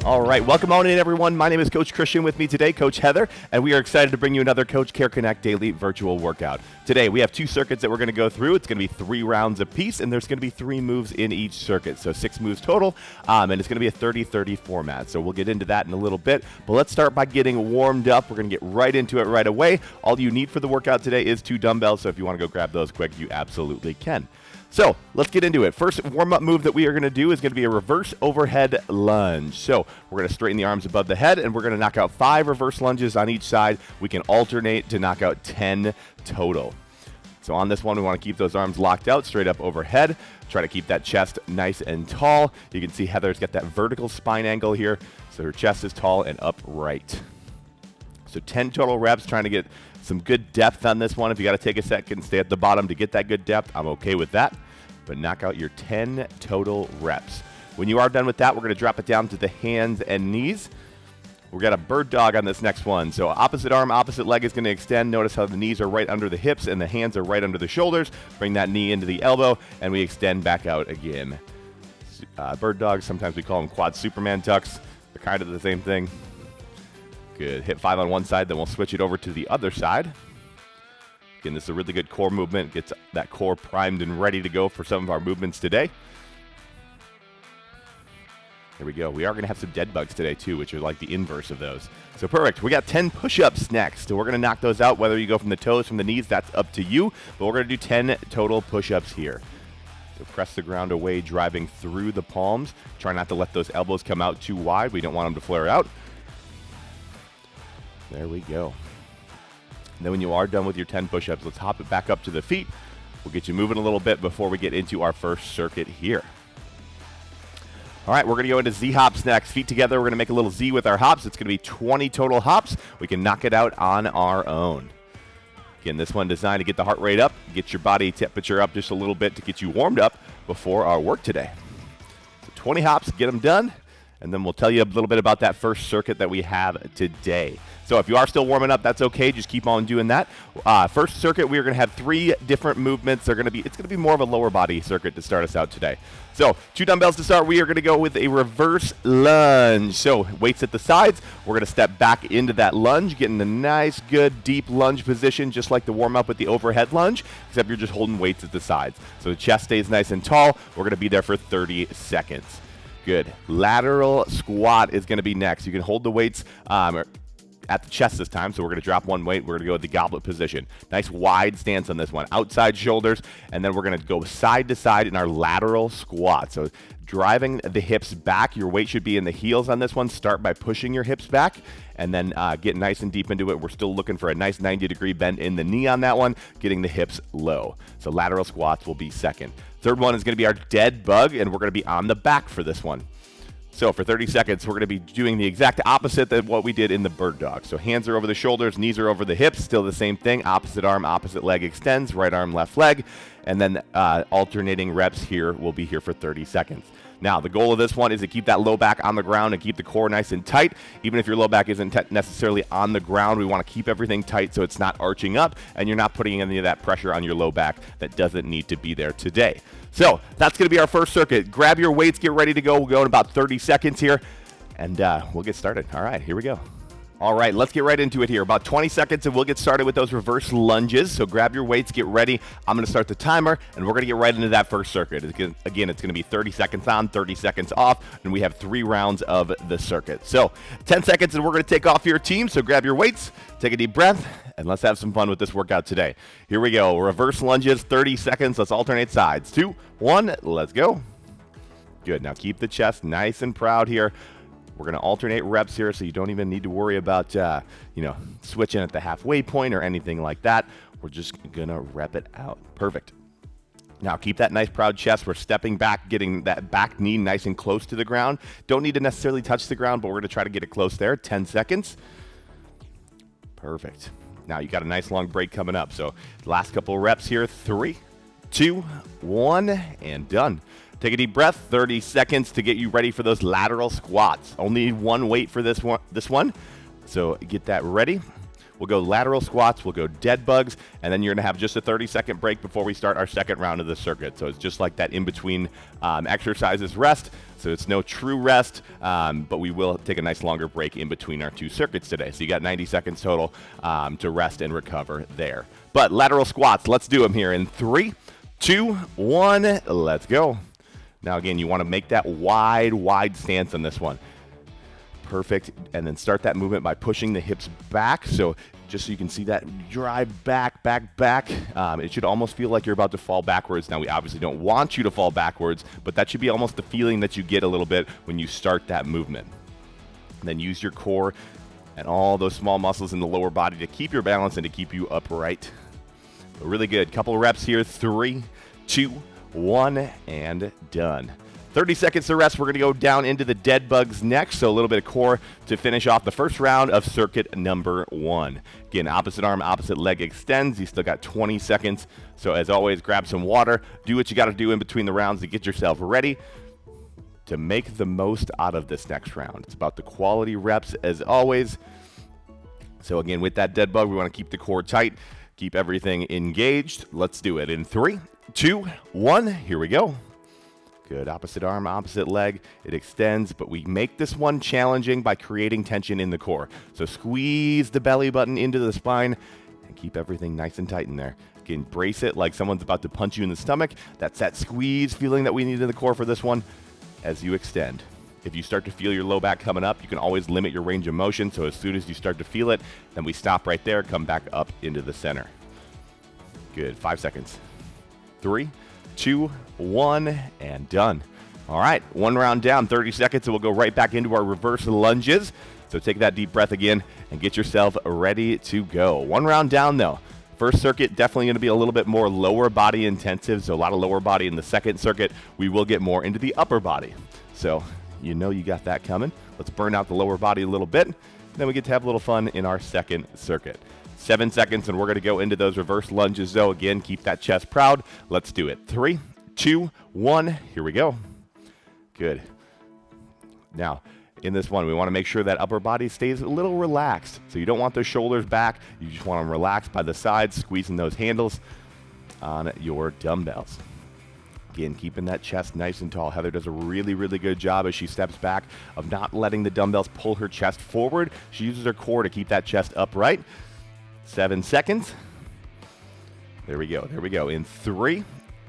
All right, welcome on in, everyone. My name is Coach Christian. With me today, Coach Heather, and we are excited to bring you another Coach Care Connect daily virtual workout. Today, we have 2 circuits that we're going to go through. It's going to be 3 rounds apiece, and there's going to be 3 moves in each circuit, so 6 moves total, and it's going to be a 30-30 format. So we'll get into that in a little bit, but let's start by getting warmed up. We're going to get right into it right away. All you need for the workout today is 2 dumbbells, so if you want to go grab those quick, you absolutely can. So let's get into it. First warm-up move that we are going to do is going to be a reverse overhead lunge. So we're going to straighten the arms above the head, and we're going to knock out 5 reverse lunges on each side. We can alternate to knock out 10 total. So on this one, we want to keep those arms locked out, straight up overhead. Try to keep that chest nice and tall. You can see Heather's got that vertical spine angle here, so her chest is tall and upright. So 10 total reps, trying to get some good depth on this one. If you got to take a second and stay at the bottom to get that good depth, I'm okay with that. But knock out your 10 total reps. When you are done with that, we're going to drop it down to the hands and knees. We've got a bird dog on this next one. So opposite arm, opposite leg is going to extend. Notice how the knees are right under the hips and the hands are right under the shoulders. Bring that knee into the elbow, and we extend back out again. Bird dogs, sometimes we call them quad Superman tucks. They're kind of the same thing. Good. Hit 5 on one side, then we'll switch it over to the other side. Again, this is a really good core movement. Gets that core primed and ready to go for some of our movements today. Here we go. We are going to have some dead bugs today too, which are like the inverse of those. So perfect. We got 10 push-ups next. So we're going to knock those out. Whether you go from the toes, from the knees, that's up to you. But we're going to do 10 total push-ups here. So press the ground away, driving through the palms. Try not to let those elbows come out too wide. We don't want them to flare out. There we go. And then when you are done with your 10 push-ups, let's hop it back up to the feet. We'll get you moving a little bit before we get into our first circuit here. All right, we're going to go into Z hops next. Feet together, we're going to make a little Z with our hops. It's going to be 20 total hops. We can knock it out on our own. Again, this one designed to get the heart rate up, get your body temperature up just a little bit to get you warmed up before our work today. So 20 hops, get them done. And then we'll tell you a little bit about that first circuit that we have today. So if you are still warming up, that's okay. Just keep on doing that. First circuit, we are going to have 3 different movements. It's going to be more of a lower body circuit to start us out today. So 2 dumbbells to start. We are going to go with a reverse lunge. So weights at the sides. We're going to step back into that lunge, getting a nice, good, deep lunge position, just like the warm up with the overhead lunge, except you're just holding weights at the sides. So the chest stays nice and tall. We're going to be there for 30 seconds. Good. Lateral squat is going to be next. You can hold the weights at the chest this time, so we're going to drop one weight. We're going to go with the goblet position. Nice wide stance on this one. Outside shoulders, and then we're going to go side to side in our lateral squat. So driving the hips back. Your weight should be in the heels on this one. Start by pushing your hips back, and then get nice and deep into it. We're still looking for a nice 90-degree bend in the knee on that one, getting the hips low. So lateral squats will be second. Third one is going to be our dead bug, and we're going to be on the back for this one. So for 30 seconds, we're going to be doing the exact opposite of what we did in the bird dog. So hands are over the shoulders, knees are over the hips, still the same thing. Opposite arm, opposite leg extends, right arm, left leg. And then alternating reps here will be here for 30 seconds. Now, the goal of this one is to keep that low back on the ground and keep the core nice and tight. Even if your low back isn't necessarily on the ground, we want to keep everything tight so it's not arching up and you're not putting any of that pressure on your low back that doesn't need to be there today. So that's going to be our first circuit. Grab your weights, get ready to go. We'll go in about 30 seconds here, and we'll get started. All right, here we go. All right, let's get right into it here. About 20 seconds, and we'll get started with those reverse lunges. So grab your weights, get ready. I'm going to start the timer, and we're going to get right into that first circuit. Again, it's going to be 30 seconds on, 30 seconds off, and we have 3 rounds of the circuit. So 10 seconds, and we're going to take off your team. So grab your weights, take a deep breath, and let's have some fun with this workout today. Here we go. Reverse lunges, 30 seconds. Let's alternate sides. 2, 1, let's go. Good. Now keep the chest nice and proud here. We're going to alternate reps here, so you don't even need to worry about, switching at the halfway point or anything like that. We're just going to rep it out. Perfect. Now keep that nice proud chest. We're stepping back, getting that back knee nice and close to the ground. Don't need to necessarily touch the ground, but we're going to try to get it close there. 10 seconds. Perfect. Now you got a nice long break coming up. So last couple of reps here. 3, 2, 1, and done. Take a deep breath, 30 seconds to get you ready for those lateral squats. Only one weight for this one. So get that ready. we'll go lateral squats, we'll go dead bugs, and then you're going to have just a 30-second break before we start our second round of the circuit. So it's just like that in-between exercises rest. So it's no true rest, but we will take a nice longer break in between our two circuits today. So you got 90 seconds total to rest and recover there. But lateral squats, let's do them here in 3, 2, 1, let's go. Now again, you want to make that wide stance on this one. Perfect, and then start that movement by pushing the hips back. So just so you can see that drive back. It should almost feel like you're about to fall backwards. Now we obviously don't want you to fall backwards, but that should be almost the feeling that you get a little bit when you start that movement. And then use your core and all those small muscles in the lower body to keep your balance and to keep you upright. But really good. Couple of reps here. 3, 2, 1, and done. 30 seconds to rest. We're going to go down into the dead bugs next. So a little bit of core to finish off the first round of circuit number 1. Again, opposite arm, opposite leg extends. You still got 20 seconds. So as always, grab some water. Do what you got to do in between the rounds to get yourself ready to make the most out of this next round. It's about the quality reps as always. So again, with that dead bug, we want to keep the core tight, keep everything engaged. Let's do it in 3, 2, 1. Here we go. Good. Opposite arm, opposite leg. It extends, but we make this one challenging by creating tension in the core. So squeeze the belly button into the spine and keep everything nice and tight in there. Again, brace it like someone's about to punch you in the stomach. That's that squeeze feeling that we need in the core for this one as you extend. If you start to feel your low back coming up, you can always limit your range of motion. So as soon as you start to feel it, then we stop right there, come back up into the center. Good. 5 seconds. 3, 2, 1, and done. All right, one round down, 30 seconds, and we'll go right back into our reverse lunges. So take that deep breath again and get yourself ready to go. One round down, though. First circuit, definitely going to be a little bit more lower body intensive, so a lot of lower body in the second circuit. We will get more into the upper body. So you know you got that coming. Let's burn out the lower body a little bit. Then we get to have a little fun in our second circuit. 7 seconds, and we're going to go into those reverse lunges, though. Again, keep that chest proud. Let's do it. 3, 2, 1. Here we go. Good. Now, in this one, we want to make sure that upper body stays a little relaxed. So you don't want those shoulders back. You just want them relaxed by the sides, squeezing those handles on your dumbbells. Again, keeping that chest nice and tall. Heather does a really, really good job as she steps back of not letting the dumbbells pull her chest forward. She uses her core to keep that chest upright. 7 seconds. There we go. There we go. In 3,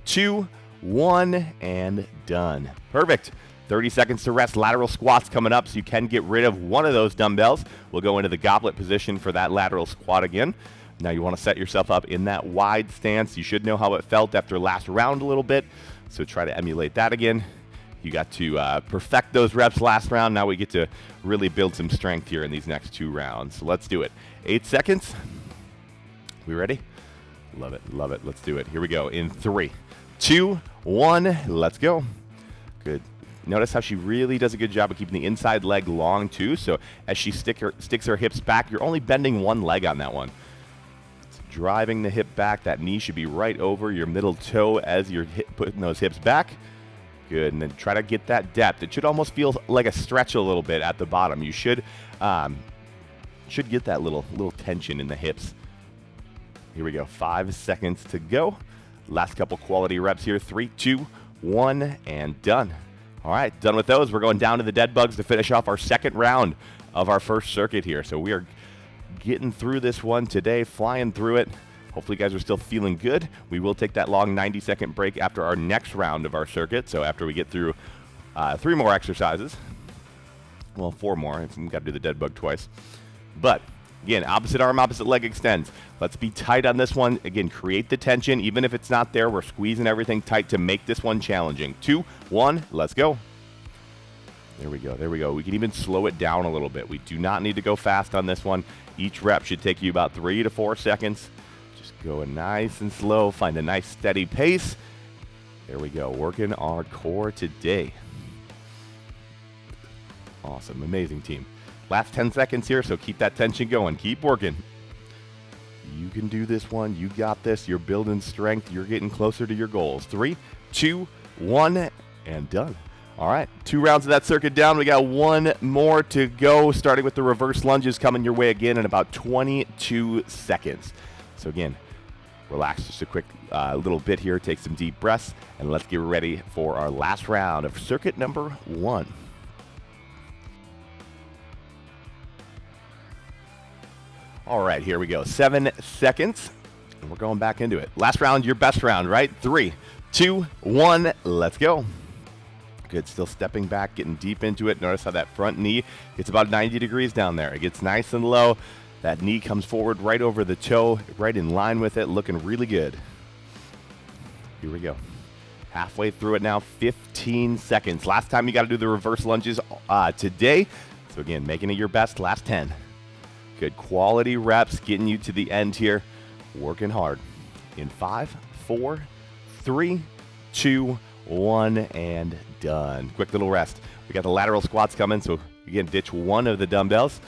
2, 1, and done. Perfect. 30 seconds to rest. Lateral squats coming up, so you can get rid of one of those dumbbells. We'll go into the goblet position for that lateral squat again. Now you want to set yourself up in that wide stance. You should know how it felt after last round a little bit, so try to emulate that again. You got to perfect those reps last round. Now we get to really build some strength here in these next 2 rounds. So let's do it. 8 seconds. We ready? Love it. Love it. Let's do it. Here we go. In 3, 2, 1. Let's go. Good. Notice how she really does a good job of keeping the inside leg long, too. So as she sticks her hips back, you're only bending one leg on that one. So driving the hip back. That knee should be right over your middle toe as you're putting those hips back. Good. And then try to get that depth. It should almost feel like a stretch a little bit at the bottom. You should get that little tension in the hips. Here we go. 5 seconds to go. Last couple quality reps here. 3, 2, 1, and done. All right, done with those. We're going down to the dead bugs to finish off our second round of our first circuit here. So we are getting through this one today, flying through it. Hopefully you guys are still feeling good. We will take that long 90-second break after our next round of our circuit. So after we get through 3 more exercises. Well, 4 more. We've got to do the dead bug twice. But again, opposite arm, opposite leg extends. Let's be tight on this one. Again, create the tension. Even if it's not there, we're squeezing everything tight to make this one challenging. 2, 1, let's go. There we go. There we go. We can even slow it down a little bit. We do not need to go fast on this one. Each rep should take you about 3 to 4 seconds. Just go nice and slow. Find a nice steady pace. There we go. Working our core today. Awesome. Amazing team. Last 10 seconds here, so keep that tension going. Keep working. You can do this one. You got this. You're building strength. You're getting closer to your goals. 3, 2, 1, and done. All right, 2 rounds of that circuit down. We got 1 more to go, starting with the reverse lunges coming your way again in about 22 seconds. So again, relax just a quick little bit here, take some deep breaths, and let's get ready for our last round of circuit number 1. All right, here we go. 7 seconds, and we're going back into it. Last round, your best round, right? 3, 2, 1, let's go. Good, still stepping back, getting deep into it. Notice how that front knee gets about 90 degrees down there. It gets nice and low. That knee comes forward right over the toe, right in line with it, looking really good. Here we go. Halfway through it now, 15 seconds. Last time you got to do the reverse lunges today. So again, making it your best, last 10. Good quality reps, getting you to the end here. Working hard. In 5, 4, 3, 2, 1, and done. Quick little rest. We got the lateral squats coming, so again, ditch 1 of the dumbbells.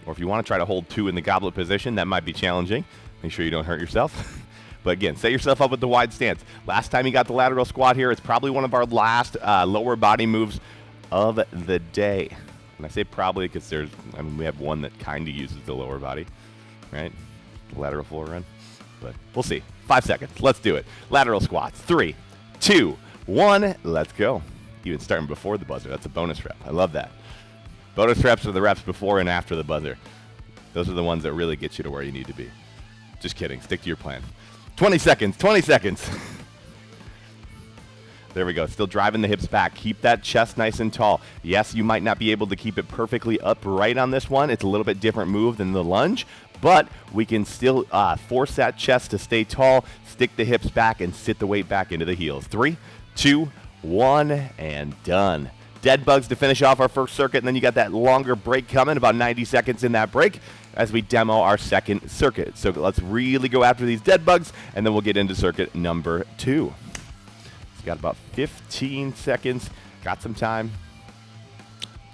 Or if you want to try to hold 2 in the goblet position, that might be challenging. Make sure you don't hurt yourself. But again, set yourself up with the wide stance. Last time you got the lateral squat here, it's probably one of our last lower body moves of the day. And I say probably because we have one that kind of uses the lower body, right? The lateral floor run. But we'll see. 5 seconds. Let's do it. Lateral squats. 3, 2, 1. Let's go. Even starting before the buzzer. That's a bonus rep. I love that. Bonus reps are the reps before and after the buzzer. Those are the ones that really get you to where you need to be. Just kidding. Stick to your plan. 20 seconds. 20 seconds. There we go. Still driving the hips back. Keep that chest nice and tall. Yes, you might not be able to keep it perfectly upright on this one. It's a little bit different move than the lunge, but we can still force that chest to stay tall, stick the hips back, and sit the weight back into the heels. 3, 2, 1, and done. Dead bugs to finish off our first circuit, and then you got that longer break coming, about 90 seconds in that break, as we demo our second circuit. So let's really go after these dead bugs, and then we'll get into circuit number 2. Got about 15 seconds. Got some time.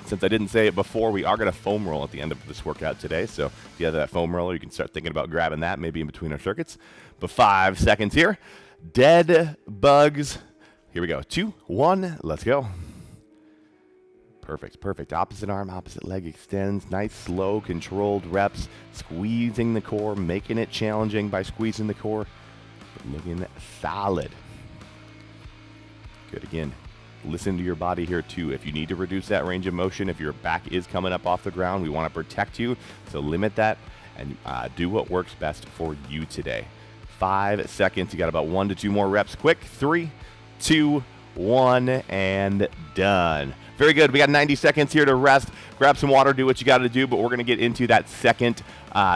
Since I didn't say it before, we are going to foam roll at the end of this workout today. So if you have that foam roller, you can start thinking about grabbing that maybe in between our circuits. But 5 seconds here. Dead bugs. Here we go. 2, 1. Let's go. Perfect, perfect. Opposite arm, opposite leg extends. Nice, slow, controlled reps. Squeezing the core, making it challenging by squeezing the core. But looking solid. Good. Again, listen to your body here too. If you need to reduce that range of motion, if your back is coming up off the ground, we want to protect you. So limit that and do what works best for you today. 5 seconds. You got about 1 to 2 more reps. Quick. 3, 2, 1, and done. Very good. We got 90 seconds here to rest. Grab some water, do what you got to do, but we're going to get into that second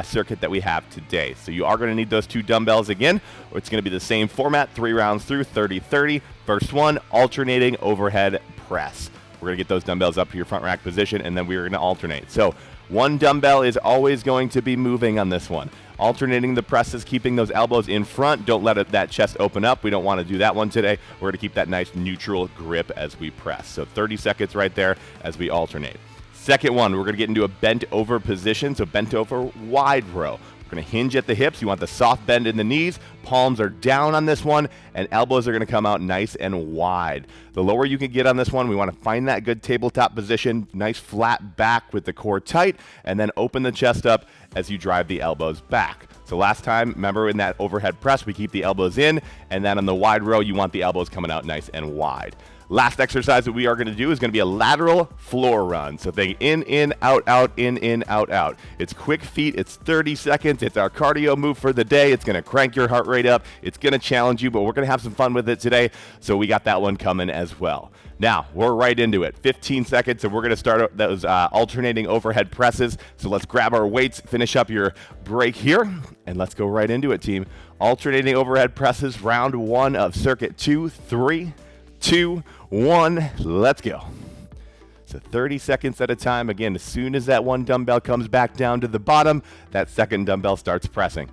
circuit that we have today. So you are going to need those 2 dumbbells again. It's going to be the same format, 3 rounds through, 30-30. First one, alternating overhead press. We're going to get those dumbbells up to your front rack position, and then we're going to alternate. So 1 dumbbell is always going to be moving on this one. Alternating the presses, keeping those elbows in front. Don't let that chest open up. We don't want to do that one today. We're going to keep that nice neutral grip as we press. So 30 seconds right there as we alternate. Second one, we're going to get into a bent over position. So bent over wide row. We're going to hinge at the hips. You want the soft bend in the knees. Palms are down on this one, and elbows are going to come out nice and wide. The lower you can get on this one, we want to find that good tabletop position, nice flat back with the core tight, and then open the chest up as you drive the elbows back. So last time, remember in that overhead press, we keep the elbows in, and then on the wide row, you want the elbows coming out nice and wide. Last exercise that we are going to do is going to be a lateral floor run. So think in, out, out. It's quick feet. It's 30 seconds. It's our cardio move for the day. It's going to crank your heart rate up. It's going to challenge you, but we're going to have some fun with it today. So we got that one coming as well. Now, we're right into it. 15 seconds, and we're going to start those alternating overhead presses. So let's grab our weights, finish up your break here, and let's go right into it, team. Alternating overhead presses, round 1 of circuit 2, 3, 2, 1, let's go. So 30 seconds at a time. Again, as soon as that 1 dumbbell comes back down to the bottom, that second dumbbell starts pressing.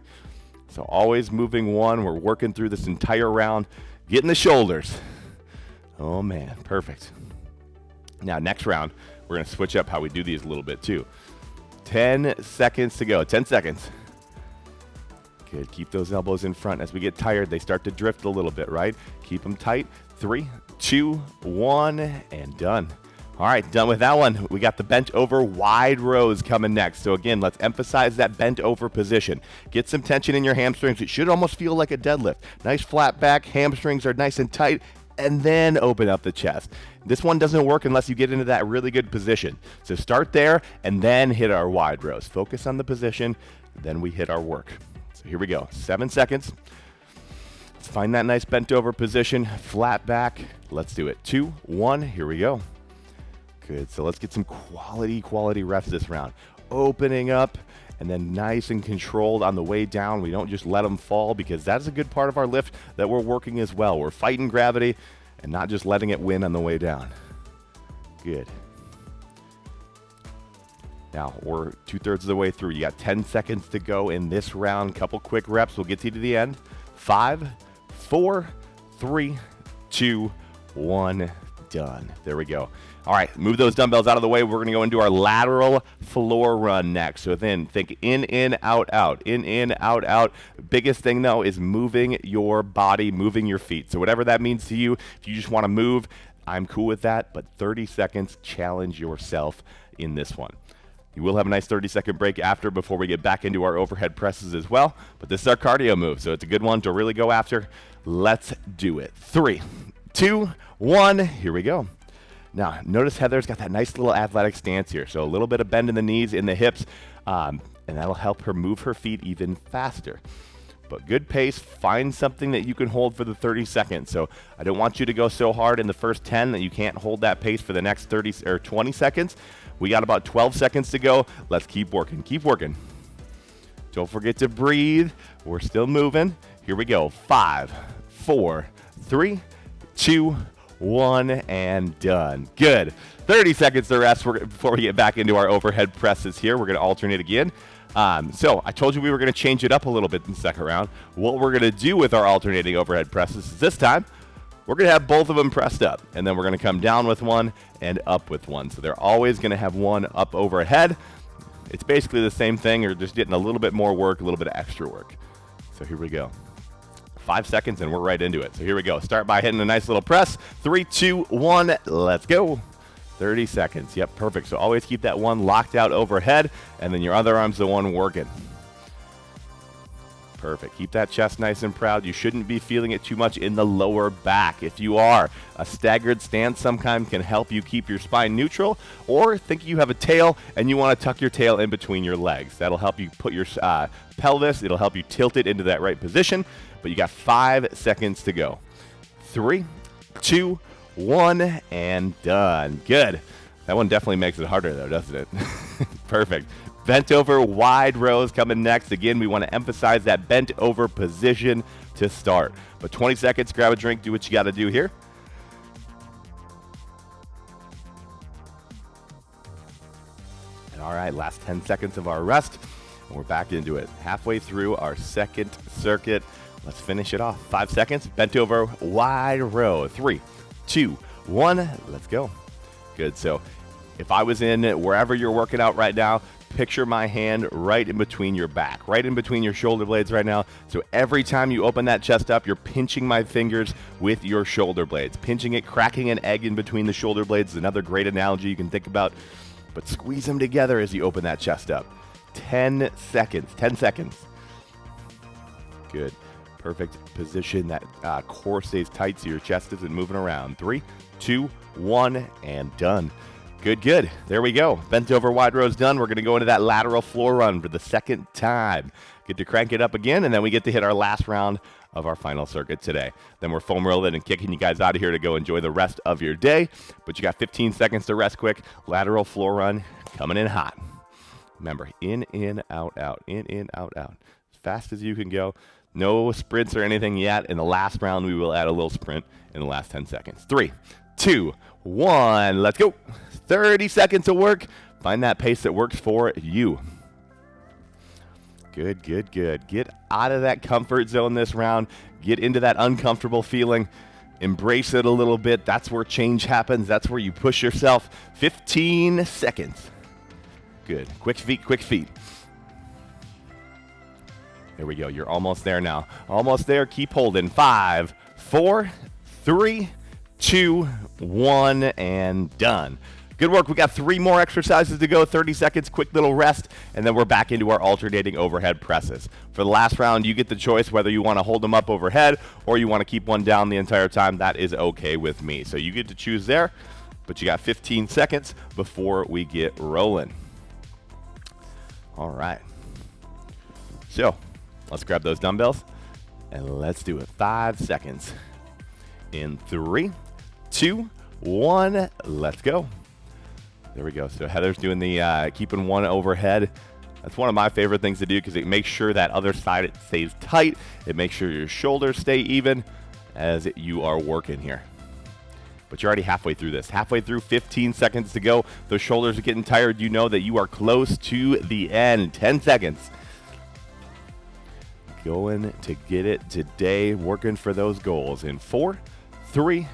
So always moving 1. We're working through this entire round, getting the shoulders. Oh man, perfect. Now next round, we're going to switch up how we do these a little bit too. 10 seconds to go. 10 seconds. Good. Keep those elbows in front. As we get tired, they start to drift a little bit, right? Keep them tight. 3, 2, 1, and done. All right, done with that one. We got the bent over wide rows coming next. So again, let's emphasize that bent over position. Get some tension in your hamstrings. It should almost feel like a deadlift. Nice flat back, hamstrings are nice and tight, and then open up the chest. This one doesn't work unless you get into that really good position. So start there and then hit our wide rows. Focus on the position, then we hit our work. So here we go, 7 seconds. Let's find that nice bent over position, flat back. Let's do it. 2, 1, here we go. Good, so let's get some quality reps this round. Opening up and then nice and controlled on the way down. We don't just let them fall because that's a good part of our lift that we're working as well. We're fighting gravity and not just letting it win on the way down. Good. Now we're 2/3 of the way through. You got 10 seconds to go in this round. Couple quick reps. We'll get you to the end. 5, 4, 3, 2, 1. Done. There we go. All right, move those dumbbells out of the way. We're going to go into our lateral floor run next. So then think in, out, out, in, out, out. Biggest thing, though, is moving your body, moving your feet. So whatever that means to you, if you just want to move, I'm cool with that. But 30 seconds, challenge yourself in this one. You will have a nice 30-second break after before we get back into our overhead presses as well. But this is our cardio move, so it's a good one to really go after. Let's do it. 3, 2, 1, here we go. Now, notice Heather's got that nice little athletic stance here. So a little bit of bend in the knees, in the hips, and that'll help her move her feet even faster. But good pace, find something that you can hold for the 30 seconds. So I don't want you to go so hard in the first 10 that you can't hold that pace for the next 30 or 20 seconds. We got about 12 seconds to go. Let's keep working, keep working. Don't forget to breathe. We're still moving. Here we go. 5, 4, 3, 2, 1, and done. Good. 30 seconds to rest before we get back into our overhead presses here. We're going to alternate again. So I told you we were going to change it up a little bit in the second round. What we're going to do with our alternating overhead presses is this time we're going to have both of them pressed up, and then we're going to come down with one and up with one. So they're always going to have one up overhead. It's basically the same thing. You're just getting a little bit more work, a little bit of extra work. So here we go. 5 seconds and we're right into it. So here we go. Start by hitting a nice little press. 3, 2, 1, let's go. 30 seconds. Yep, perfect. So always keep that one locked out overhead, and then your other arm's the one working. Perfect. Keep that chest nice and proud. You shouldn't be feeling it too much in the lower back. If you are, a staggered stance sometimes can help you keep your spine neutral, or think you have a tail and you want to tuck your tail in between your legs. That'll help you put your pelvis, it'll help you tilt it into that right position, but you got 5 seconds to go. 3, 2, 1, and done. Good. That one definitely makes it harder though, doesn't it? Perfect. Bent over wide rows coming next. Again, we want to emphasize that bent over position to start. But 20 seconds, grab a drink, do what you got to do here. And all right, last 10 seconds of our rest, and we're back into it. Halfway through our second circuit. Let's finish it off. 5 seconds, bent over wide row. 3, 2, 1, let's go. Good. So if I was in wherever you're working out right now, picture my hand right in between your back, right in between your shoulder blades right now. So every time you open that chest up, you're pinching my fingers with your shoulder blades. Pinching it, cracking an egg in between the shoulder blades is another great analogy you can think about. But squeeze them together as you open that chest up. 10 seconds. 10 seconds. Good. Perfect position. That core stays tight so your chest isn't moving around. 3, 2, 1, and done. Good, good. There we go. Bent over wide rows done. We're going to go into that lateral floor run for the second time. Get to crank it up again, and then we get to hit our last round of our final circuit today. Then we're foam rolling and kicking you guys out of here to go enjoy the rest of your day. But you got 15 seconds to rest quick. Lateral floor run coming in hot. Remember, in, out, out. In, out, out. As fast as you can go. No sprints or anything yet. In the last round, we will add a little sprint in the last 10 seconds. 3, 2, 1, let's go. 30 seconds of work. Find that pace that works for you. Good, good, good. Get out of that comfort zone this round. Get into that uncomfortable feeling. Embrace it a little bit. That's where change happens. That's where you push yourself. 15 seconds. Good. Quick feet, quick feet. There we go. You're almost there now. Almost there. Keep holding. 5, 4, 3, 2, 1, and done. Good work. We got 3 more exercises to go, 30 seconds, quick little rest, and then we're back into our alternating overhead presses. For the last round, you get the choice whether you want to hold them up overhead or you want to keep one down the entire time. That is okay with me. So you get to choose there, but you got 15 seconds before we get rolling. All right. So let's grab those dumbbells and let's do it. 5 seconds. In 3, 2, 1, let's go. There we go. So Heather's doing the keeping one overhead. That's one of my favorite things to do because it makes sure that other side it stays tight. It makes sure your shoulders stay even as you are working here. But you're already halfway through this. Halfway through, 15 seconds to go. Those shoulders are getting tired. You know that you are close to the end. 10 seconds. Going to get it today. Working for those goals. In 4, 3,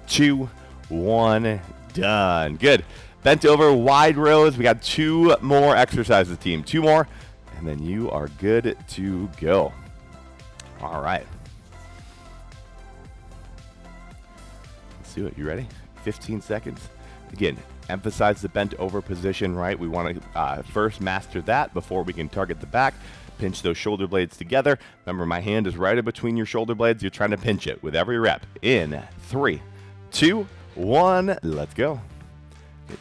2, 1. Done. Good. Bent over, wide rows. We got 2 more exercises, team. 2 more, and then you are good to go. All right. Let's do it. You ready? 15 seconds. Again, emphasize the bent over position, right? We want to first master that before we can target the back. Pinch those shoulder blades together. Remember, my hand is right in between your shoulder blades. You're trying to pinch it with every rep. In 3, 2, 1. Let's go.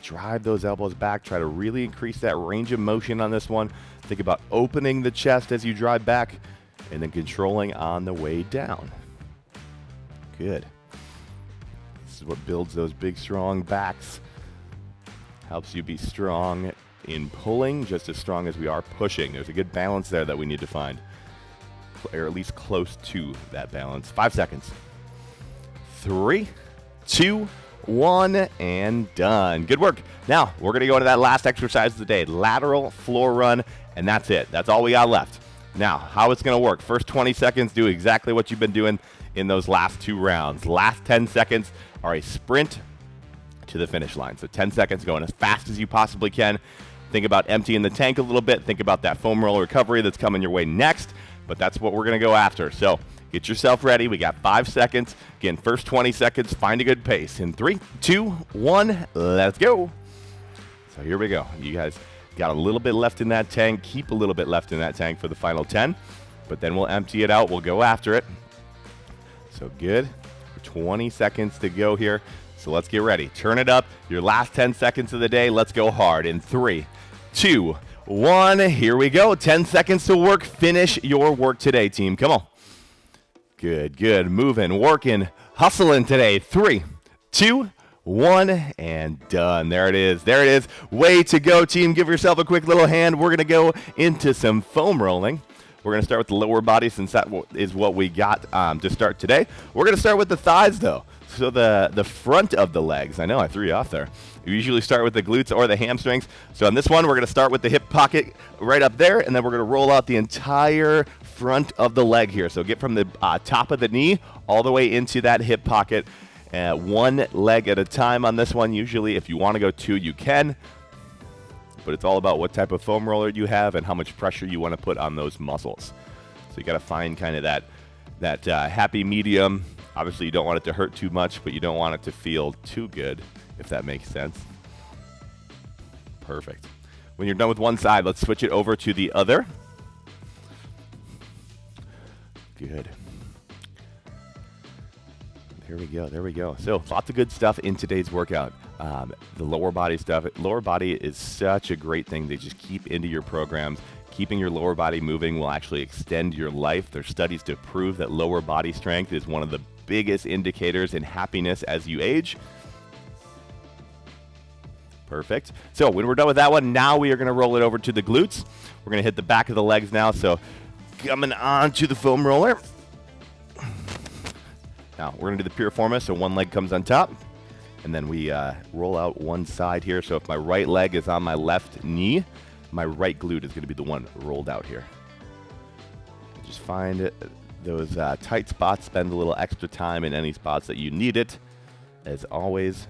Drive those elbows back. Try to really increase that range of motion on this one. Think about opening the chest as you drive back and then controlling on the way down. Good. This is what builds those big, strong backs. Helps you be strong in pulling just as strong as we are pushing. There's a good balance there that we need to find, or at least close to that balance. 5 seconds. 3, 2, 1, and done. Good work. Now, we're going to go into that last exercise of the day, lateral floor run, and that's it. That's all we got left. Now, how it's going to work. First 20 seconds, do exactly what you've been doing in those last 2 rounds. Last 10 seconds are a sprint to the finish line. So 10 seconds going as fast as you possibly can. Think about emptying the tank a little bit. Think about that foam roll recovery that's coming your way next, but that's what we're going to go after. So get yourself ready. We got 5 seconds. Again, first 20 seconds, find a good pace. In 3, 2, 1, let's go. So here we go. You guys got a little bit left in that tank. Keep a little bit left in that tank for the final 10, but then we'll empty it out. We'll go after it. So good. 20 seconds to go here. So let's get ready. Turn it up. Your last 10 seconds of the day. Let's go hard. In 3, 2, 1. Here we go. 10 seconds to work. Finish your work today, team. Come on. Good, good. Moving, working, hustling today. 3, 2, 1, and done. There it is. There it is. Way to go, team. Give yourself a quick little hand. We're going to go into some foam rolling. We're going to start with the lower body since that is what we got to start today. We're going to start with the thighs, though. So the front of the legs. I know I threw you off there. You usually start with the glutes or the hamstrings. So on this one, we're going to start with the hip pocket right up there, and then we're going to roll out the entire front of the leg here. So get from the top of the knee all the way into that hip pocket. One leg at a time on this one. Usually, if you want to go 2, you can. But it's all about what type of foam roller you have and how much pressure you want to put on those muscles. So you got to find kind of that happy medium. Obviously, you don't want it to hurt too much, but you don't want it to feel too good, if that makes sense. Perfect. When you're done with one side, let's switch it over to the other. Good. There we go. There we go. So lots of good stuff in today's workout. The lower body stuff. Lower body is such a great thing to just keep into your programs. Keeping your lower body moving will actually extend your life. There's studies to prove that lower body strength is one of the biggest indicators in happiness as you age. Perfect. So when we're done with that one, now we are going to roll it over to the glutes. We're going to hit the back of the legs now. So coming on to the foam roller. Now we're going to do the Piriformis. So one leg comes on top, and then we roll out one side here. So if my right leg is on my left knee, my right glute is going to be the one rolled out here. Just find those tight spots. Spend a little extra time in any spots that you need it. As always,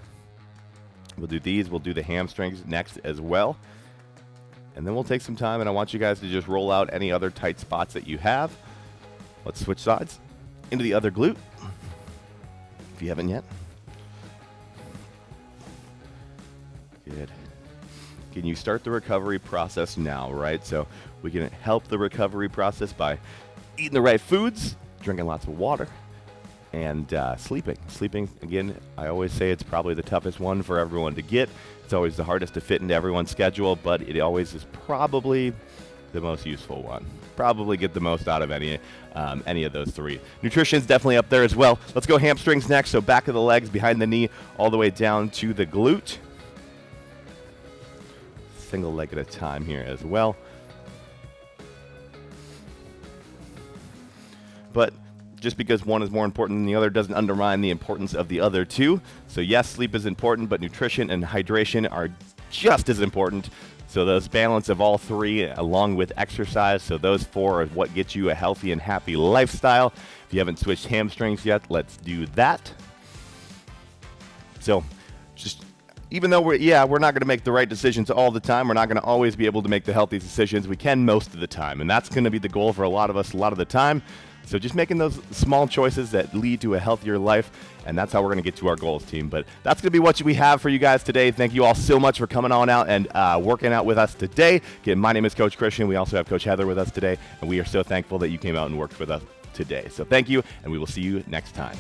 we'll do these. We'll do the hamstrings next as well. And then we'll take some time, and I want you guys to just roll out any other tight spots that you have. Let's switch sides into the other glute, if you haven't yet. Good. Can you start the recovery process now, right? So we can help the recovery process by eating the right foods, drinking lots of water, and sleeping. Sleeping, again, I always say it's probably the toughest one for everyone to get. It's always the hardest to fit into everyone's schedule, but it always is probably the most useful one. Probably get the most out of any of those three. Nutrition's definitely up there as well. Let's go hamstrings next. So back of the legs, behind the knee, all the way down to the glute. Single leg at a time here as well. But just because one is more important than the other doesn't undermine the importance of the other two. So yes, sleep is important, but nutrition and hydration are just as important. So those balance of all three along with exercise. So those four are what gets you a healthy and happy lifestyle. If you haven't switched hamstrings yet, let's do that. So just even though we're not going to make the right decisions all the time, we're not going to always be able to make the healthy decisions. We can most of the time, and that's going to be the goal for a lot of us a lot of the time. So just making those small choices that lead to a healthier life, and that's how we're going to get to our goals, team. But that's going to be what we have for you guys today. Thank you all so much for coming on out and working out with us today. Again, my name is Coach Christian. We also have Coach Heather with us today, and we are so thankful that you came out and worked with us today. So thank you, and we will see you next time.